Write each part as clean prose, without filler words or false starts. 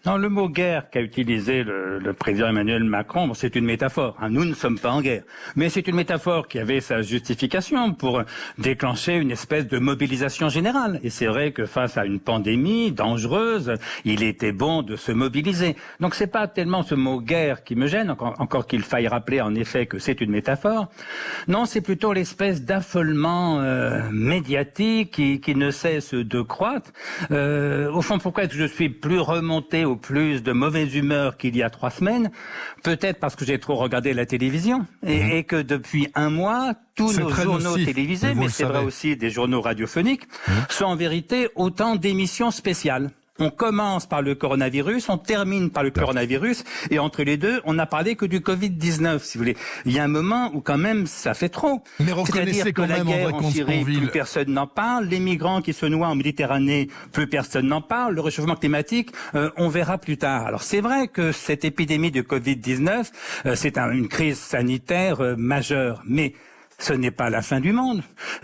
Non, le mot guerre qu'a utilisé le président Emmanuel Macron, bon, c'est une métaphore. Hein. Nous ne sommes pas en guerre. Mais c'est une métaphore qui avait sa justification pour déclencher une espèce de mobilisation générale. Et c'est vrai que face à une pandémie dangereuse, il était bon de se mobiliser. Donc c'est pas tellement ce mot guerre qui me gêne, encore qu'il faille rappeler en effet que c'est une métaphore. Non, c'est plutôt l'espèce d'affolement médiatique qui ne cesse de croître. Au fond, pourquoi est-ce que je suis plus remonté au plus de mauvaise humeur qu'il y a 3 semaines? Peut-être parce que j'ai trop regardé la télévision et que depuis un mois, tous nos journaux télévisés, mais c'est vrai aussi des journaux radiophoniques, sont en vérité autant d'émissions spéciales. On commence par le coronavirus, on termine par le coronavirus, et entre les deux, on n'a parlé que du Covid-19, si vous voulez. Il y a un moment où quand même, ça fait trop. Mais reconnaissez quand même, André Comte-Sponville, plus personne n'en parle. Les migrants qui se noient en Méditerranée, plus personne n'en parle. Le réchauffement climatique, on verra plus tard. Alors c'est vrai que cette épidémie de Covid-19, c'est une crise sanitaire majeure, mais ce n'est pas la fin du monde.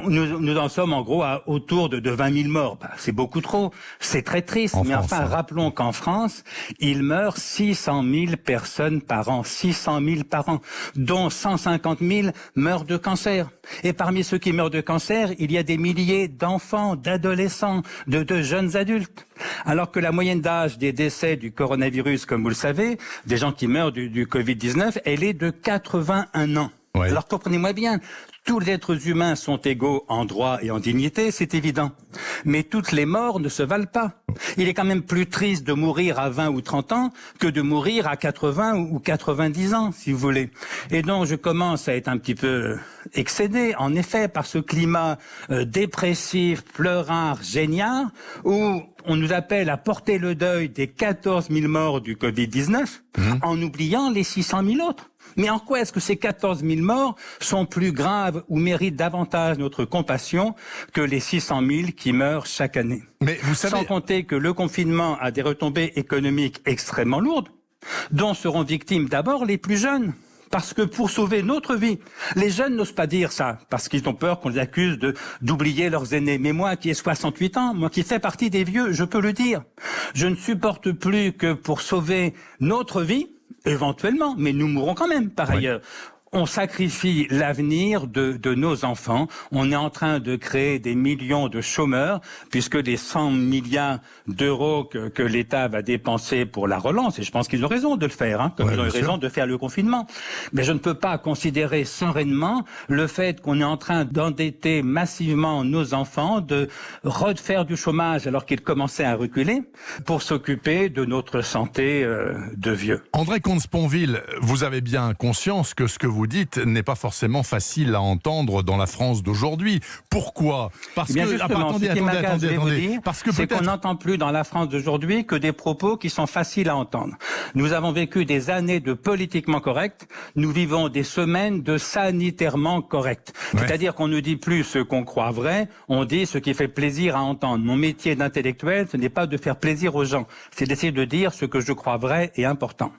Nous en sommes en gros à autour de 20 000 morts. Bah, c'est beaucoup trop, c'est très triste. Mais enfin, rappelons qu'en France, il meurt 600 000 personnes par an. 600 000 par an, dont 150 000 meurent de cancer. Et parmi ceux qui meurent de cancer, il y a des milliers d'enfants, d'adolescents, de jeunes adultes. Alors que la moyenne d'âge des décès du coronavirus, comme vous le savez, des gens qui meurent du Covid-19, elle est de 81 ans. Ouais. Alors comprenez-moi bien, tous les êtres humains sont égaux en droit et en dignité, c'est évident. Mais toutes les morts ne se valent pas. Il est quand même plus triste de mourir à 20 ou 30 ans que de mourir à 80 ou 90 ans, si vous voulez. Et donc je commence à être un petit peu excédé, en effet, par ce climat dépressif, pleurard, géniard, où on nous appelle à porter le deuil des 14 000 morts du Covid-19, en oubliant les 600 000 autres. Mais en quoi est-ce que ces 14 000 morts sont plus graves ou méritent davantage notre compassion que les 600 000 qui meurent chaque année? Mais vous savez... Sans compter que le confinement a des retombées économiques extrêmement lourdes, dont seront victimes d'abord les plus jeunes. Parce que pour sauver notre vie, les jeunes n'osent pas dire ça, parce qu'ils ont peur qu'on les accuse d'oublier leurs aînés. Mais moi qui ai 68 ans, moi qui fais partie des vieux, je peux le dire. Je ne supporte plus que pour sauver notre vie, éventuellement, mais nous mourrons quand même par ailleurs. On sacrifie l'avenir de nos enfants. On est en train de créer des millions de chômeurs, puisque les 100 milliards d'euros que l'État va dépenser pour la relance, et je pense qu'ils ont raison de le faire, comme ils ont eu raison de faire le confinement. Mais je ne peux pas considérer sereinement le fait qu'on est en train d'endetter massivement nos enfants, de refaire du chômage alors qu'ils commençaient à reculer, pour s'occuper de notre santé de vieux. André Comte-Sponville, vous avez bien conscience que ce que vous dites n'est pas forcément facile à entendre dans la France d'aujourd'hui. Pourquoi? Parce que attendez. Parce que c'est qu'on n'entend plus dans la France d'aujourd'hui que des propos qui sont faciles à entendre. Nous avons vécu des années de politiquement correct. Nous vivons des semaines de sanitairement correct. C'est-à-dire qu'on ne dit plus ce qu'on croit vrai, on dit ce qui fait plaisir à entendre. Mon métier d'intellectuel, ce n'est pas de faire plaisir aux gens, c'est d'essayer de dire ce que je crois vrai et important.